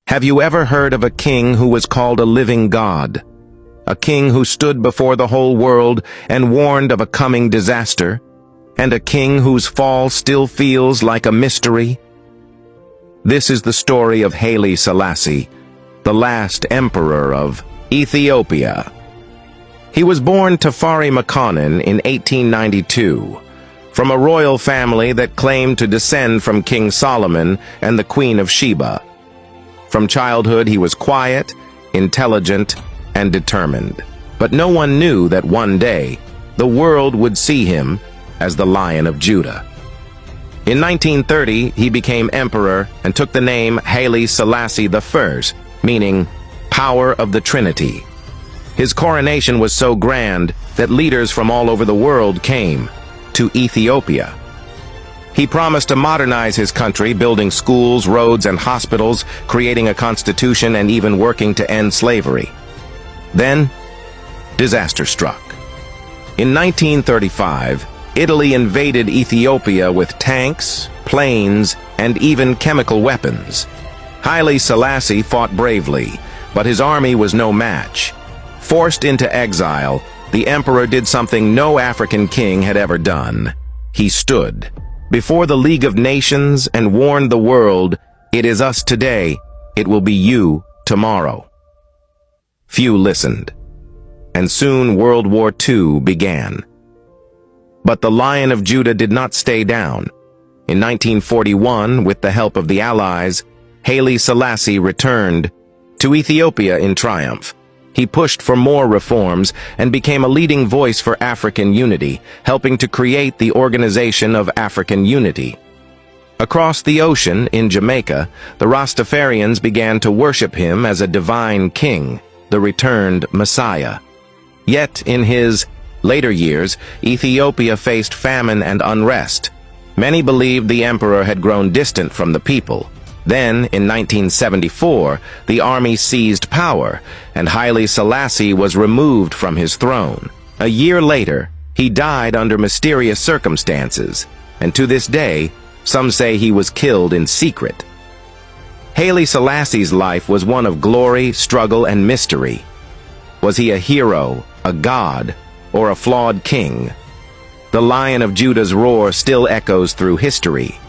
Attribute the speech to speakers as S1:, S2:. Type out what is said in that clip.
S1: Have you ever heard of a king who was called a living god? A king who stood before the whole world and warned of a coming disaster? And a king whose fall still feels like a mystery? This is the story of Haile Selassie, the last emperor of Ethiopia. He was born Tafari Makonnen in 1892, from a royal family that claimed to descend from King Solomon and the Queen of Sheba. From childhood, he was quiet, intelligent, and determined. But no one knew that one day, the world would see him as the Lion of Judah. In 1930, he became emperor and took the name Haile Selassie I, meaning Power of the Trinity. His coronation was so grand that leaders from all over the world came to Ethiopia. He promised to modernize his country, building schools, roads, and hospitals, creating a constitution, and even working to end slavery. Then, disaster struck. In 1935, Italy invaded Ethiopia with tanks, planes, and even chemical weapons. Haile Selassie fought bravely, but his army was no match. Forced into exile, the emperor did something no African king had ever done. He stood before the League of Nations and warned the world, "It is us today, it will be you tomorrow." Few listened, and soon World War II began. But the Lion of Judah did not stay down. In 1941, with the help of the Allies, Haile Selassie returned to Ethiopia in triumph. He pushed for more reforms and became a leading voice for African unity, helping to create the Organization of African Unity. Across the ocean, in Jamaica, the Rastafarians began to worship him as a divine king, the returned Messiah. Yet, in his later years, Ethiopia faced famine and unrest. Many believed the emperor had grown distant from the people. Then, in 1974, the army seized power, and Haile Selassie was removed from his throne. A year later, he died under mysterious circumstances, and to this day, some say he was killed in secret. Haile Selassie's life was one of glory, struggle, and mystery. Was he a hero, a god, or a flawed king? The Lion of Judah's roar still echoes through history.